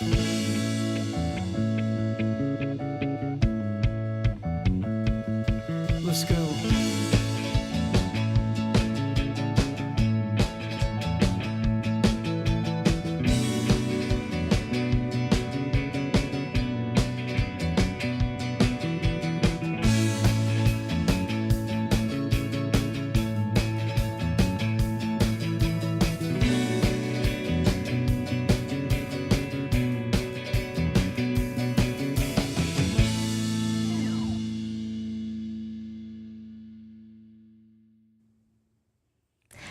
Let's go.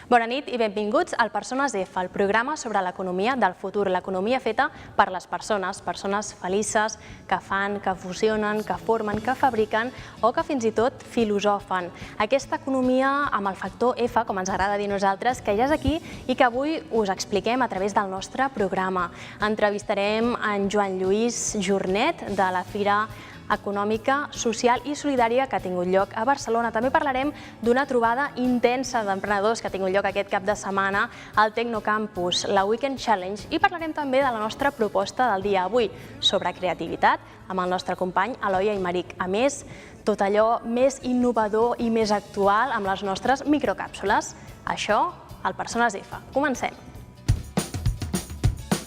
Bona nit i benvinguts al Persones F, el programa sobre l'economia del futur, l'economia feta per les persones, persones felices, que fan, que fusionen, que formen, que fabriquen o que fins i tot filosofen. Aquesta economia amb el factor F, com ens agrada dir nosaltres, que ja és aquí i que avui us expliquem a través del nostre programa. Entrevistarem en Joan Lluís Jornet de la Fira Econòmica, Social i Solidària que ha tingut lloc a Barcelona. També parlarem d'una trobada intensa d'emprenedors que ha tingut lloc aquest cap de setmana al Tecnocampus, la Weekend Challenge, i parlarem també de la nostra proposta del dia avui sobre creativitat amb el nostre company Eloi Aymeric. A més, tot allò més innovador i més actual amb les nostres microcàpsules. Això, al Persones F. Comencem.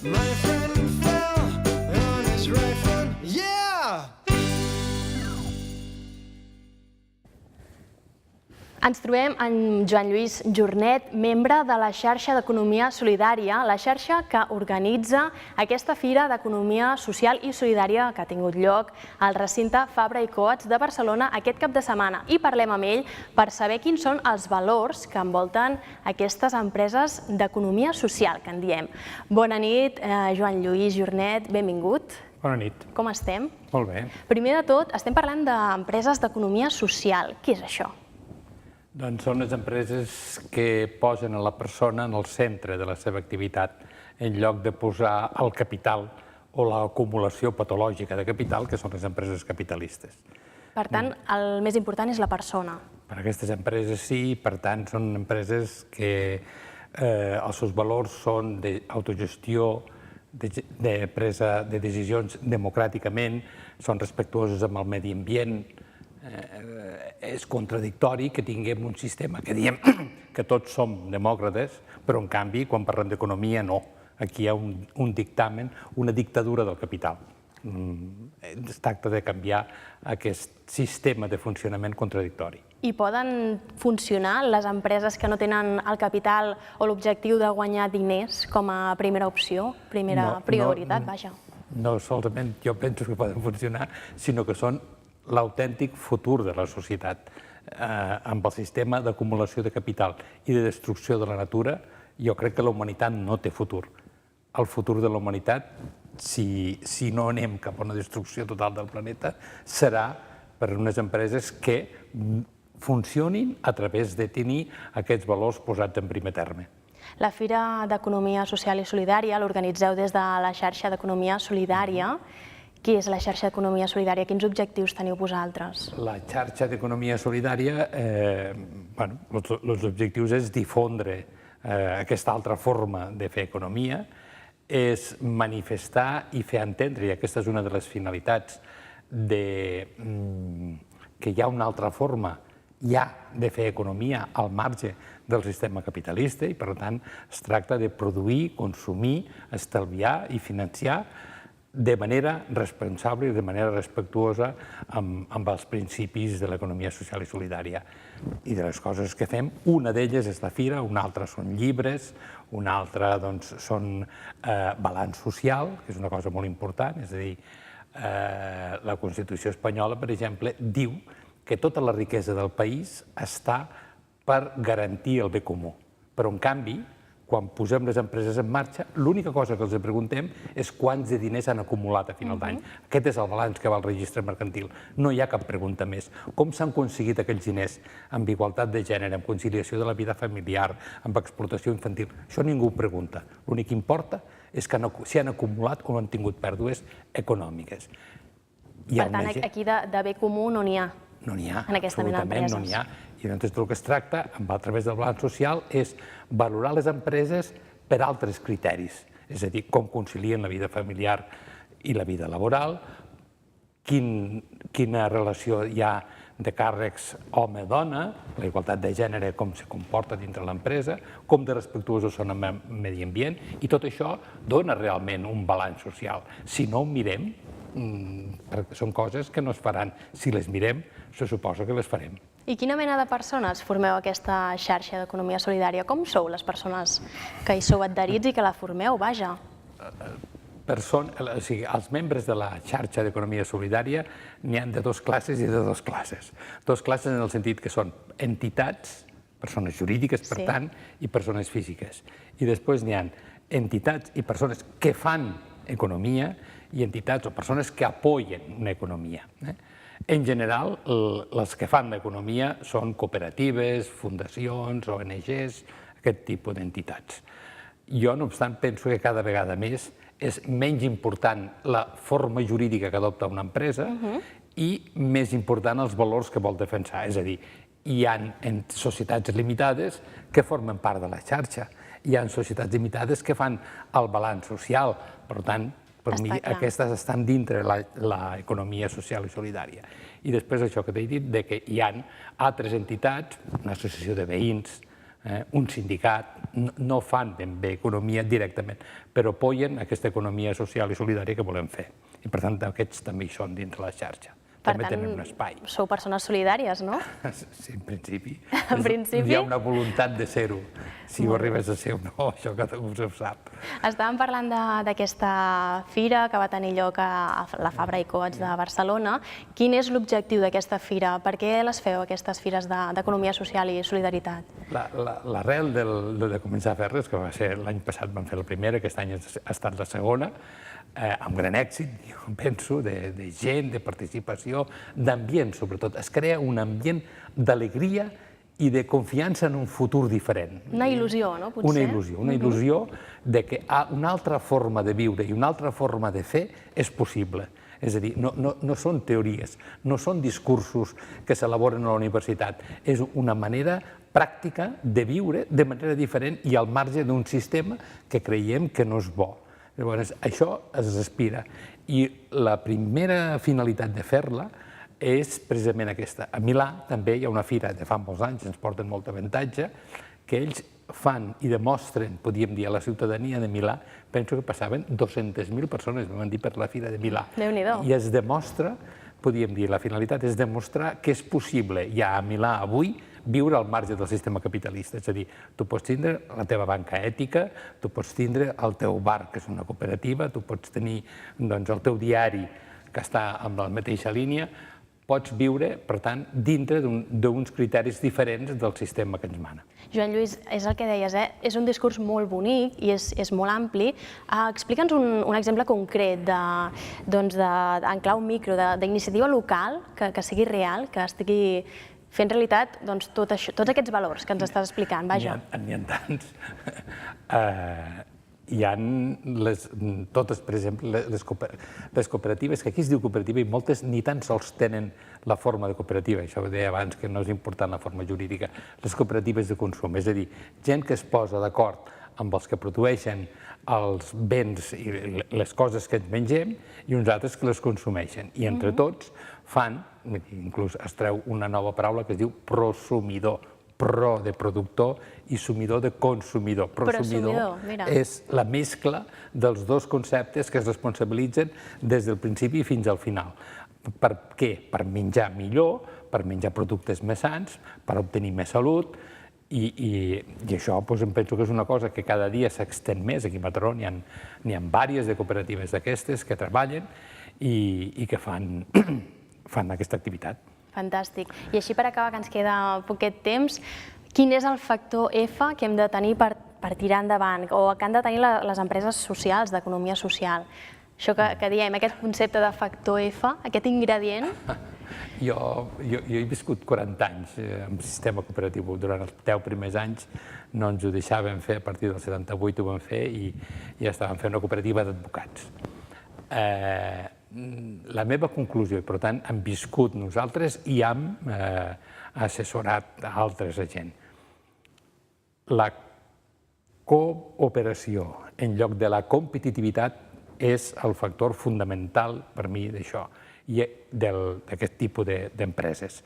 My friend fell on his right foot. Yeah! Ens trobem amb Joan Lluís Jornet, membre de la xarxa d'Economia Solidària, la xarxa que organitza aquesta Fira d'Economia Social i Solidària que ha tingut lloc al recinte Fabra i Coats de Barcelona aquest cap de setmana. I parlem amb ell per saber quins són els valors que envolten aquestes empreses d'economia social, que en diem. Bona nit, Joan Lluís Jornet, benvingut. Bona nit. Com estem? Molt bé. Primer de tot, estem parlant d'empreses d'economia social. Què és això? Doncs són les empreses que posen a la persona en el centre de la seva activitat en lloc de posar el capital o l'acumulació patològica de capital, que són les empreses capitalistes. Per tant, el més important és la persona. Per aquestes empreses sí, per tant, són empreses que els seus valors són d'autogestió, de presa de decisions democràticament, són respectuoses amb el medi ambient. És contradictori que tinguem un sistema que diem que tots som demòcrates, però en canvi, quan parlem d'economia, no. Aquí hi ha un dictamen, una dictadura del capital. Es tracta de canviar aquest sistema de funcionament contradictori. I poden funcionar les empreses que no tenen el capital o l'objectiu de guanyar diners com a primera opció, primera prioritat, vaja? No solament jo penso que poden funcionar, sinó que són l'autèntic futur de la societat. Amb el sistema d'acumulació de capital i de destrucció de la natura, jo crec que la humanitat no té futur. El futur de la humanitat, si no anem cap a una destrucció total del planeta, serà per unes empreses que funcionin a través de tenir aquests valors posats en primer terme. La Fira d'Economia Social i Solidària l'organitzeu des de la xarxa d'Economia Solidària. Què és la xarxa d'Economia Solidària? Quins objectius teniu vosaltres? La xarxa d'Economia Solidària, els objectius és difondre aquesta altra forma de fer economia, és manifestar i fer entendre, i aquesta és una de les finalitats, que hi ha una altra forma de fer economia al marge del sistema capitalista i, per tant, es tracta de produir, consumir, estalviar i financiar de manera responsable i de manera respectuosa amb els principis de l'economia social i solidària. I de les coses que fem, una d'elles és la fira, una altra són llibres, una altra són balanç social, que és una cosa molt important, és a dir, la Constitució espanyola, per exemple, diu que tota la riquesa del país està per garantir el bé comú. Però, en canvi, quan posem les empreses en marxa, l'única cosa que els preguntem és quants de diners han acumulat a final d'any. Aquest és el balanç que va al registre mercantil. No hi ha cap pregunta més. Com s'han aconseguit aquells diners amb igualtat de gènere, amb conciliació de la vida familiar, amb explotació infantil? Això ningú ho pregunta. L'únic que importa és que si han acumulat o han tingut pèrdues econòmiques. Per tant, aquí de bé comú no n'hi ha. No n'hi ha, en aquesta mena absolutament no n'hi ha. I llavors del que es tracta, a través del balanç social, és valorar les empreses per altres criteris. és a dir, com concilien la vida familiar i la vida laboral, quina relació hi ha de càrrecs home-dona, la igualtat de gènere, com se comporta dintre l'empresa, com de respectuosos són amb el medi ambient, i tot això dona realment un balanç social. Si no ho mirem, perquè són coses que no es faran. Si les mirem, se suposa que les farem. I quina mena de persones formeu aquesta xarxa d'economia solidària? Com sou les persones que hi sou adherits i que la formeu, vaja? Els membres de la xarxa d'economia solidària n'hi ha de dues classes i de dues classes. Dues classes en el sentit que són entitats, persones jurídiques, per tant, i persones físiques. I després n'hi ha entitats i persones que fan economia i entitats o persones que apoyen una economia. En general, les que fan l'economia són cooperatives, fundacions, ONGs, aquest tipus d'entitats. Jo, no obstant, penso que cada vegada més és menys important la forma jurídica que adopta una empresa i més important els valors que vol defensar. És a dir, hi ha societats limitades que formen part de la xarxa, hi ha societats limitades que fan el balanç social. Per tant, per mi, aquestes estan dintre l'economia social i solidària. I després això que t'he dit, que hi ha altres entitats, una associació de veïns, un sindicat, no fan ben bé economia directament, però apoyen aquesta economia social i solidària que volem fer. I per tant, aquests també hi són dintre la xarxa. També tenen un espai. Per tant, sou persones solidàries, no? Sí, en principi. En principi? Hi ha una voluntat de ser-ho. Si ho arribes a ser o no, això cada un ho sap. Estàvem parlant d'aquesta fira que va tenir lloc a la Fabra i Coats de Barcelona. Quin és l'objectiu d'aquesta fira? Per què les feu, aquestes fires d'economia social i solidaritat? L'arrel de començar a fer-les, que va ser l'any passat vam fer la primera, aquest any ha estat la segona, amb gran èxit, jo penso, de gent, de participació, d'ambient, sobretot. Es crea un ambient d'alegria i de confiança en un futur diferent. Una il·lusió, no, potser? Una il·lusió de que una altra forma de viure i una altra forma de fer és possible. És a dir, no són teories, no són discursos que s'elaboren a la universitat, és una manera pràctica de viure de manera diferent i al marge d'un sistema que creiem que no és bo. Llavors, això es respira. I la primera finalitat de fer-la és precisament aquesta. A Milà també hi ha una fira de fa molts anys, ens porten molt avantatge, que ells fan i demostren, podríem dir, a la ciutadania de Milà, penso que passaven 200.000 persones, vam dir, per la fira de Milà. Déu-n'hi-do. I es demostra, podríem dir, la finalitat és demostrar que és possible ja a Milà avui viure al marge del sistema capitalista. És a dir, tu pots tindre la teva banca ètica, tu pots tindre el teu bar, que és una cooperativa, tu pots tenir el teu diari, que està en la mateixa línia, pots viure, per tant, dintre d'uns criteris diferents del sistema que ens mana. Joan Lluís, és el que deies, és un discurs molt bonic i és molt ampli. Explica'ns un exemple concret en clau micro, d'iniciativa local, que sigui real, que estigui fent realitat tots aquests valors que ens estàs explicant, vaja. N'hi ha tants. Hi ha totes, per exemple, les cooperatives, que aquí es diu cooperativa i moltes ni tan sols tenen la forma de cooperativa, això ho deia abans, que no és important la forma jurídica, les cooperatives de consum, és a dir, gent que es posa d'acord amb els que produeixen els béns i les coses que ens mengem i uns altres que les consumeixen. I entre tots fan, inclús es treu una nova paraula que es diu prosumidor, pro de productor i sumidor de consumidor. Prosumidor és la mescla dels dos conceptes que es responsabilitzen des del principi fins al final. Per què? Per menjar millor, per menjar productes més sans, per obtenir més salut, i això em penso que és una cosa que cada dia s'extén més. Aquí a Mataró n'hi ha diverses de cooperatives d'aquestes que treballen i que fan aquesta activitat. Fantàstic. I així per acabar, que ens queda poquet temps, quin és el factor F que hem de tenir per tirar endavant o que han de tenir les empreses socials, d'economia social? Això que diem, aquest concepte de factor F, aquest ingredient... Jo he viscut 40 anys en sistema cooperatiu. Durant els 10 primers anys no ens ho deixàvem fer, a partir del 78 ho vam fer i ja estàvem fent una cooperativa d'advocats. La meva conclusió, i per tant hem viscut nosaltres i hem assessorat altres gent. La cooperació en lloc de la competitivitat és el factor fonamental per mi d'això i d'aquest tipus d'empreses.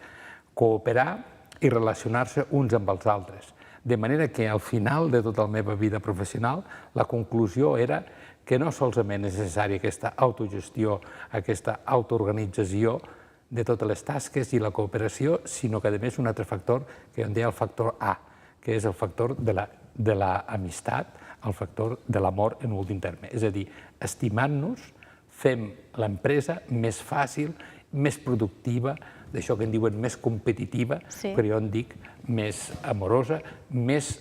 Cooperar i relacionar-se uns amb els altres. De manera que al final de tota la meva vida professional la conclusió era que no solament és necessària aquesta autogestió, aquesta autoorganització de totes les tasques i la cooperació, sinó que a més un altre factor que en deia el factor A, que és el factor de l'amistat, el factor de l'amor en últim terme. És a dir, estimant-nos, fem l'empresa més fàcil, més productiva, d'això que en diuen més competitiva, però jo en dic més amorosa, més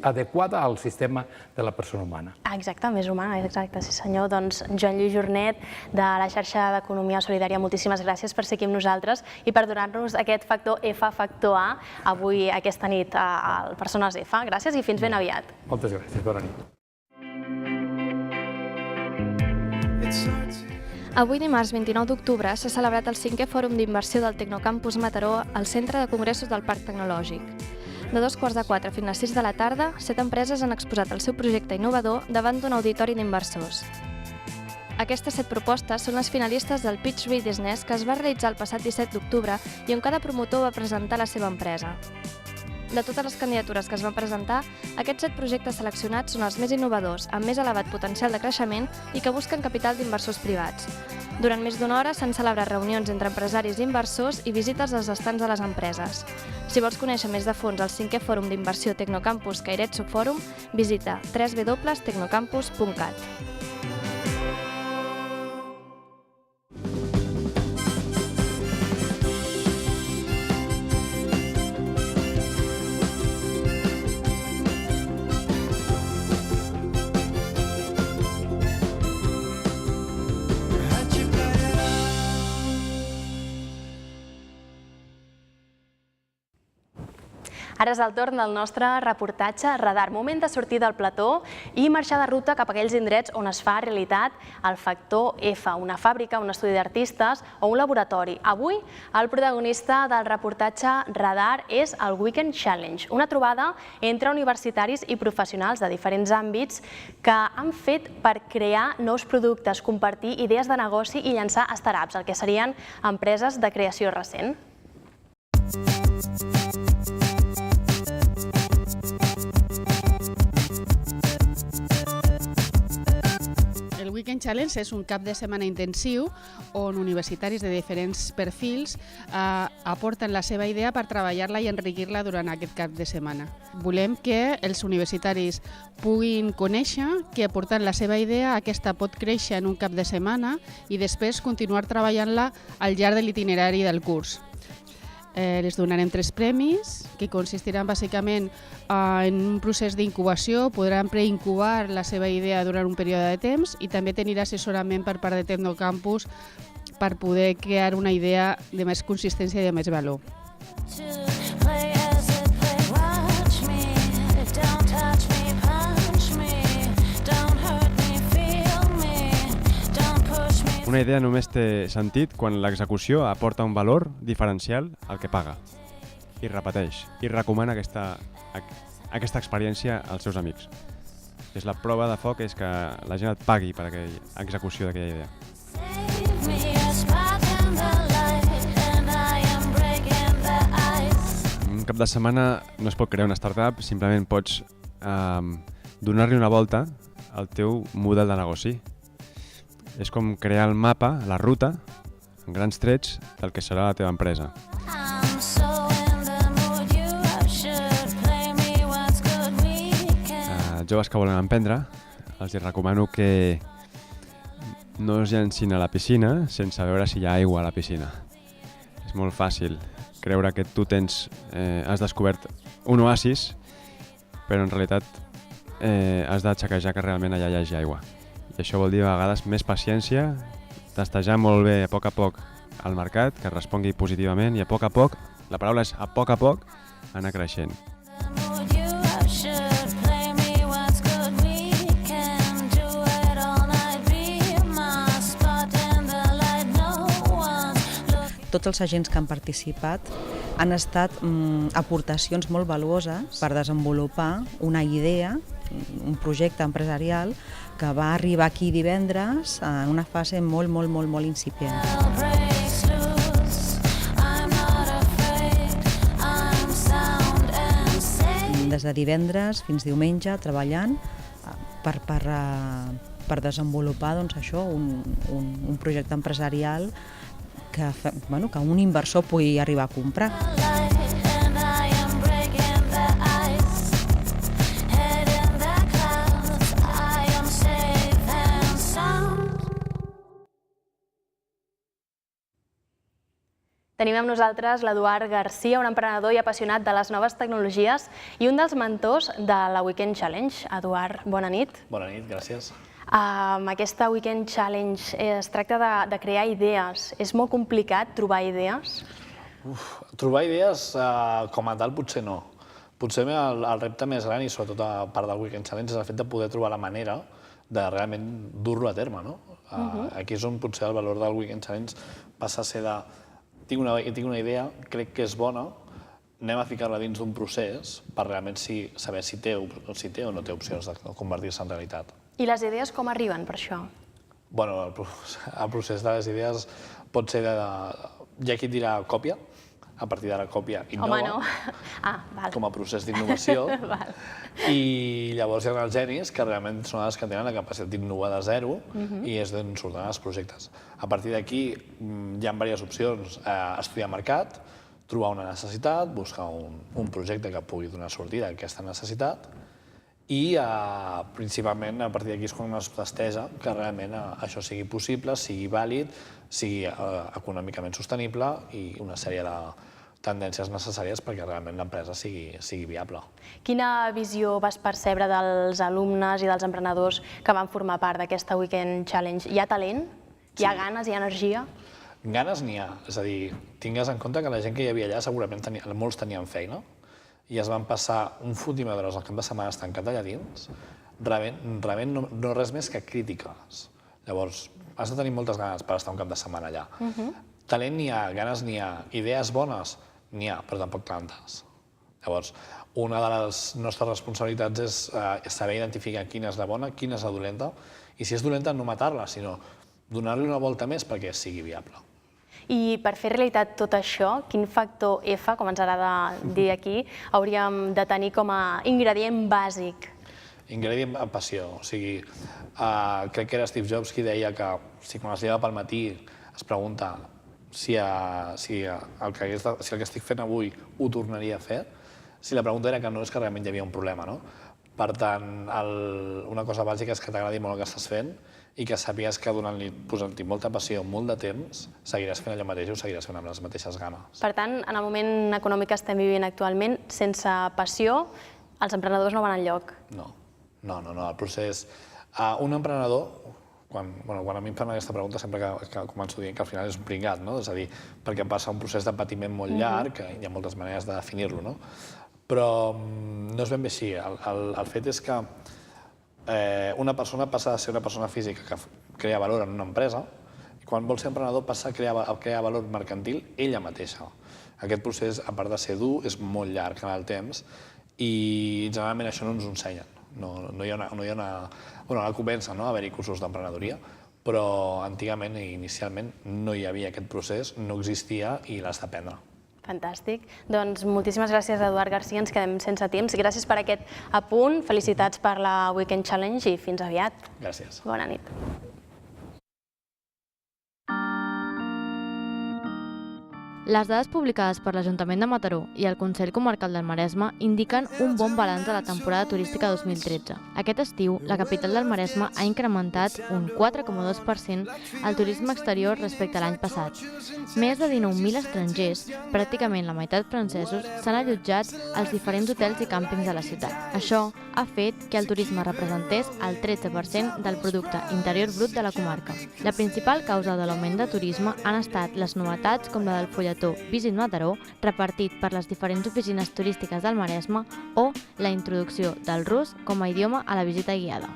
adequada al sistema de la persona humana. Exacte, més humana, exacte, sí senyor. Doncs Joan Lluís Jornet, de la xarxa d'Economia Solidària, moltíssimes gràcies per ser aquí amb nosaltres i per donar-nos aquest factor F, factor A, avui, aquesta nit, al Persones F. Gràcies i fins ben aviat. Moltes gràcies, bona nit. Avui, dimarts 29 d'octubre, s'ha celebrat el 5è Fòrum d'Inversió del Tecnocampus Mataró al Centre de Congressos del Parc Tecnològic. De 3:15 fins a les 6 de la tarda, 7 empreses han exposat el seu projecte innovador davant d'un auditori d'inversors. Aquestes 7 propostes són les finalistes del Pitch Business que es va realitzar el passat 17 d'octubre i on cada promotor va presentar la seva empresa. De totes les candidatures que es van presentar, aquests 7 projectes seleccionats són els més innovadors, amb més elevat potencial de creixement i que busquen capital d'inversors privats. Durant més d'una hora s'han celebrat reunions entre empresaris i inversors i visites als estants de les empreses. Si vols conèixer més de fons el 5è Fòrum d'Inversió Tecnocampus Keiretsu Fòrum, visita www.tecnocampus.cat. Ara és el torn del nostre reportatge Radar. Moment de sortir del plató i marxar de ruta cap a aquells indrets on es fa realitat el factor F, una fàbrica, un estudi d'artistes o un laboratori. Avui, el protagonista del reportatge Radar és el Weekend Challenge, una trobada entre universitaris i professionals de diferents àmbits que han fet per crear nous productes, compartir idees de negoci i llançar startups, el que serien empreses de creació recent. El Weekend Challenge és un cap de setmana intensiu on universitaris de diferents perfils aporten la seva idea per treballar-la i enriquir-la durant aquest cap de setmana. Volem que els universitaris puguin conèixer que aportant la seva idea aquesta pot créixer en un cap de setmana i després continuar treballant-la al llarg de l'itinerari del curs. Les donarem 3 premis, que consistiran bàsicament en un procés d'incubació, podran preincubar la seva idea durant un període de temps i també tenir assessorament per part de Tecnocampus per poder crear una idea de més consistència i de més valor. Una idea només té sentit quan l'execució aporta un valor diferencial al que paga i repeteix i recomana aquesta experiència als seus amics. És la prova de foc és que la gent et pagui per aquella execució d'aquella idea. Un cap de setmana no es pot crear una startup, simplement pots donar-li una volta al teu model de negoci. És com crear el mapa, la ruta, en grans trets del que serà la teva empresa. Joves que volen emprendre, els recomano que no es llancin a la piscina sense veure si hi ha aigua a la piscina. És molt fàcil creure que tu has descobert un oasis, però en realitat has de xequejar que realment allà hi hagi aigua. I això vol dir a vegades més paciència, testejar molt bé a poc al mercat, que respongui positivament i a poc, la paraula és a poc, anar creixent. Tots els agents que han participat han estat aportacions molt valuoses per desenvolupar una idea, un projecte empresarial que va arribar aquí divendres en una fase molt incipient. Des de divendres fins diumenge treballant per desenvolupar un projecte empresarial que un inversor pugui arribar a comprar. Tenim amb nosaltres l'Eduard Garcia, un emprenedor i apassionat de les noves tecnologies i un dels mentors de la Weekend Challenge. Eduard, bona nit. Bona nit, gràcies. Aquesta Weekend Challenge es tracta de crear idees. És molt complicat trobar idees? Trobar idees com a tal potser no. Potser el repte més gran, i sobretot a part del Weekend Challenge, és el fet de poder trobar la manera de realment dur-lo a terme. Aquí és on potser el valor del Weekend Challenge passa a ser de tinc una idea, crec que és bona, anem a ficar-la dins d'un procés per realment saber si té o no té opcions de convertir-se en realitat. I les idees com arriben per això? Bueno, el procés de les idees pot ser hi ha qui et dirà còpia, a partir d'ara còpia innova. Home, no. Com a procés d'innovació. I llavors hi ha els genis que realment són els que tenen la capacitat d'innovar de zero i és d'on surten els projectes. A partir d'aquí hi ha diverses opcions. Estudiar mercat, trobar una necessitat, buscar un projecte que pugui donar sortida a aquesta necessitat i principalment a partir d'aquí és quan es testeja que realment això sigui possible, sigui vàlid, sigui econòmicament sostenible i una sèrie de tendències necessàries perquè realment l'empresa sigui viable. Quina visió vas percebre dels alumnes i dels emprenedors que van formar part d'aquesta Weekend Challenge? Hi ha talent? Hi ha ganes? Hi ha energia? Ganes n'hi ha. És a dir, tingues en compte que la gent que hi havia allà segurament molts tenien feina i es van passar un fotimer d'hores al cap de setmana tancat allà dins, rebent no res més que crítiques. Llavors, has de tenir moltes ganes per estar un cap de setmana allà. Talent n'hi ha, ganes n'hi ha, idees bones n'hi ha, però tampoc tantes. Llavors, una de les nostres responsabilitats és saber identificar quina és la bona, quina és la dolenta, i si és dolenta no matar-la, sinó donar-li una volta més perquè sigui viable. I per fer realitat tot això, quin factor F, com ens agrada dir aquí, hauríem de tenir com a ingredient bàsic? Ingredient passió. O sigui, crec que era Steve Jobs qui deia que si quan es lleva pel matí es pregunta si el que estic fent avui ho tornaria a fer, si la pregunta era que no és que realment hi havia un problema. Per tant, una cosa bàsica és que t'agradi molt el que estàs fent i que sàpigues que posant-hi molta passió, molt de temps, seguiràs fent allò mateix i ho seguiràs fent amb les mateixes ganes. Per tant, en el moment econòmic que estem vivint actualment, sense passió, els emprenedors no van enlloc. No, el procés... Un emprenedor, quan a mi em fan aquesta pregunta, sempre que començo dient que al final és un pringat, és a dir, perquè passa un procés de patiment molt llarg, que hi ha moltes maneres de definir-lo, però no és ben bé així. El fet és que una persona passa a ser una persona física que crea valor en una empresa i quan vol ser emprenedor passa a crear valor mercantil ella mateixa. Aquest procés, a part de ser dur, és molt llarg en el temps i generalment això no ens ho ensenyen. No hi ha una... Ara comença a haver-hi cursos d'emprenedoria, però antigament i inicialment no hi havia aquest procés, no existia i l'has d'aprendre. Fantàstic. Doncs moltíssimes gràcies, Eduard Garcia. Ens quedem sense temps. Gràcies per aquest apunt. Felicitats per la Weekend Challenge i fins aviat. Gràcies. Bona nit. Les dades publicades per l'Ajuntament de Mataró i el Consell Comarcal del Maresme indiquen un bon balanç de la temporada turística 2013. Aquest estiu, la capital del Maresme ha incrementat un 4,2% el turisme exterior respecte a l'any passat. Més de 19.000 estrangers, pràcticament la meitat francesos, s'han allotjat als diferents hotels i càmpings de la ciutat. Això ha fet que el turisme representés el 13% del producte interior brut de la comarca. La principal causa de l'augment de turisme han estat les novetats com la del fulletó Visit Mataró, repartit per les diferents oficines turístiques del Maresme, o la introducció del rus com a idioma a la visita guiada.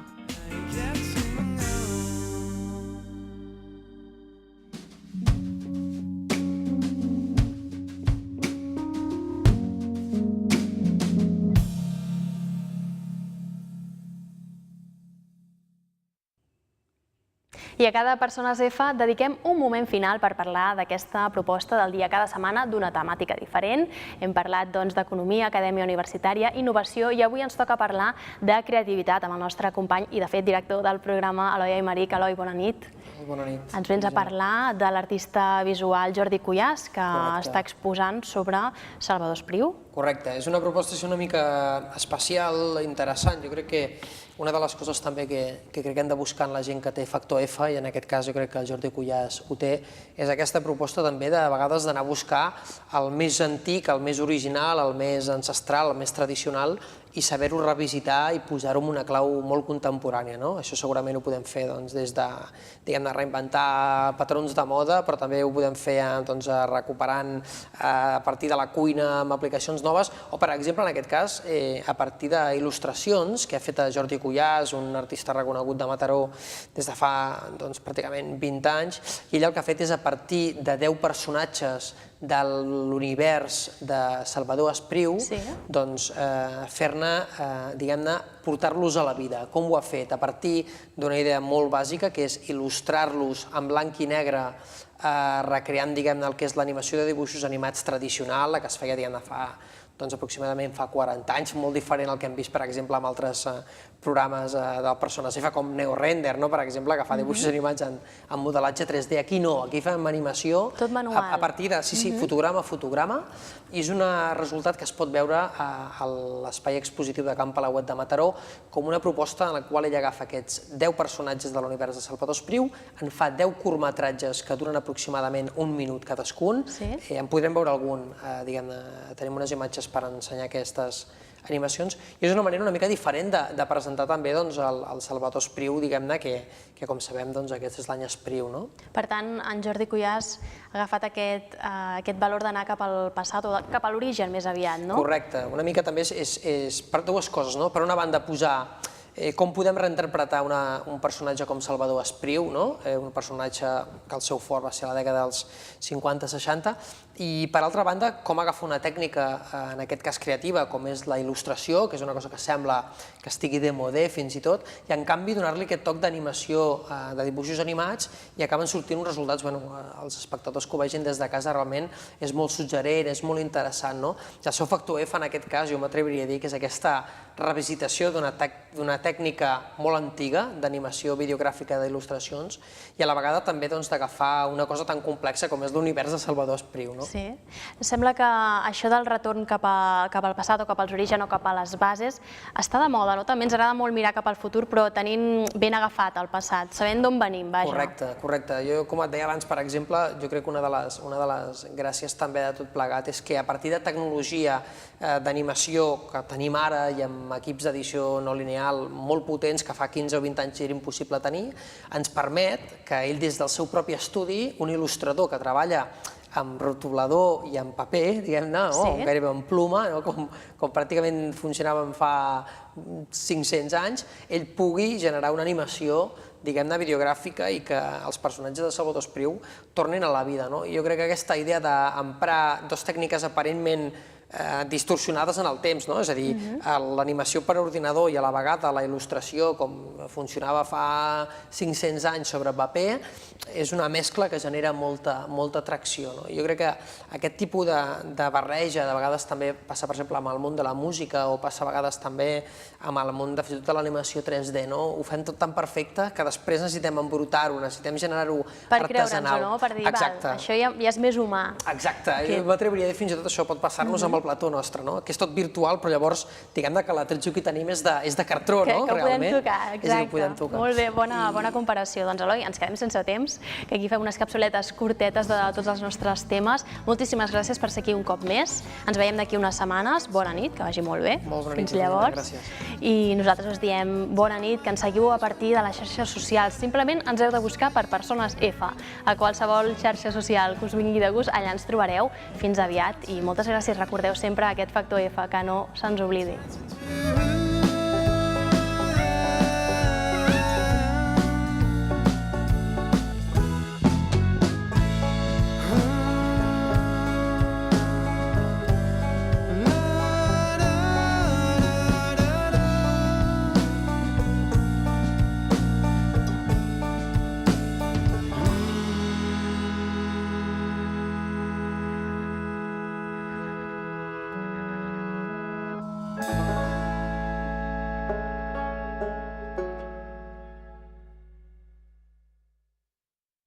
I a cada Persones F dediquem un moment final per parlar d'aquesta proposta del dia cada setmana d'una temàtica diferent. Hem parlat d'economia, acadèmia universitària, innovació i avui ens toca parlar de creativitat amb el nostre company i de fet director del programa, Eloi Aymeric. Eloi, bona nit. Bona nit. Ens vens a parlar de l'artista visual Jordi Cuyàs, que està exposant sobre Salvador Espriu. Correcte, és una proposta una mica especial, interessant. Jo crec que una de les coses també que crec que hem de buscar en la gent que té factor F, i en aquest cas jo crec que el Jordi Cuyàs ho té, és aquesta proposta també de vegades d'anar a buscar el més antic, el més original, el més ancestral, el més tradicional, i saber-ho revisitar i posar-ho en una clau molt contemporània. Això segurament ho podem fer des de reinventar patrons de moda, però també ho podem fer recuperant a partir de la cuina amb aplicacions noves, o per exemple, en aquest cas, a partir d'il·lustracions que ha fet Jordi Cuyàs, un artista reconegut de Mataró des de fa pràcticament 20 anys, i ell el que ha fet és a partir de 10 personatges de l'univers de Salvador Espriu, fer-ne, diguem-ne, portar-los a la vida. Com ho ha fet? A partir d'una idea molt bàsica, que és il·lustrar-los en blanc i negre, recreant, diguem-ne, el que és l'animació de dibuixos animats tradicional, la que es feia, diguem-ne, aproximadament fa 40 anys, molt diferent al que hem vist, per exemple, amb altres programes de Persones F, com NeoRender, per exemple, que fa dibuixos animats en modelatge 3D. Aquí no, aquí fem animació a partir de, fotograma a fotograma, i és un resultat que es pot veure a l'espai expositiu de Can Palauet de Mataró com una proposta en la qual ell agafa aquests 10 personatges de l'univers de Salvador Espriu, en fa 10 curtmetratges que duren aproximadament un minut cadascun, en podrem veure algun, diguem-ne, tenim unes imatges per ensenyar aquestes animacions, i és una manera una mica diferent de presentar també el Salvador Espriu, diguem-ne, que com sabem aquest és l'any Espriu. Per tant, en Jordi Cuyàs ha agafat aquest valor d'anar cap al passat o cap a l'origen més aviat, no? Correcte, una mica també és per dues coses, no? Per una banda, posar com podem reinterpretar un personatge com Salvador Espriu, un personatge que el seu fort va ser a la dècada dels 50-60, i per altra banda, com agafar una tècnica, en aquest cas creativa, com és la il·lustració, que és una cosa que sembla que estigui de modé fins i tot, i en canvi donar-li aquest toc d'animació de dibuixos animats, i acaben sortint uns resultats, els espectadors que ho vegin des de casa realment és molt suggerent, és molt interessant. I el seu factor F, en aquest cas, jo m'atreviria a dir que és aquesta revisitació d'una tècnica molt antiga d'animació videogràfica d'il·lustracions, i a la vegada també d'agafar una cosa tan complexa com és l'univers de Salvador Espriu. Sí. Sembla que això del retorn cap al passat o cap als orígens o cap a les bases està de moda, no? També ens agrada molt mirar cap al futur, però tenint ben agafat el passat, sabent d'on venim, vaja. Correcte. Jo, com et deia abans, per exemple, jo crec que una de les gràcies també de tot plegat és que a partir de tecnologia d'animació que tenim ara i amb equips d'edició no lineal molt potents que fa 15 o 20 anys era impossible tenir, ens permet que ell des del seu propi estudi, un il·lustrador que treballa amb rotulador i amb paper, diguem-ne, gairebé amb pluma, com pràcticament funcionàvem fa 500 anys, ell pugui generar una animació, diguem-ne, videogràfica i que els personatges de Salvador Espriu tornin a la vida. Jo crec que aquesta idea d'emprar dues tècniques aparentment distorsionades en el temps, és a dir, l'animació per ordinador i a la vegada la il·lustració com funcionava fa 500 anys sobre paper, és una mescla que genera molta atracció. Jo crec que aquest tipus de barreja, de vegades també passa, per exemple, amb el món de la música o passa a vegades també amb el món de l'animació 3D, ho fem tot tan perfecte que després necessitem embrutar-ho, necessitem generar-ho artesanal. Per creure'ns-ho, per dir, això ja és més humà. Exacte, m'atreviria a dir fins i tot això pot passar-nos amb el plató nostre, que és tot virtual, però llavors diguem que l'atracció que tenim és de cartró, realment. Que ho podem tocar, exacte. Molt bé, bona comparació. Doncs, Eloi, ens quedem sense temps, que aquí fem unes capsuletes curtetes de tots els nostres temes. Moltíssimes gràcies per ser aquí un cop més. Ens veiem d'aquí unes setmanes. Bona nit, que vagi molt bé. Molt bona nit. Fins llavors. I nosaltres us diem bona nit, que ens seguiu a partir de les xarxes socials. Simplement ens heu de buscar per Persones F. A qualsevol xarxa social que us vingui de gust, allà ens trobareu. Fins aviat i moltes gràcies. Recordeu sempre aquest factor F, que no se'ns oblidi. Thank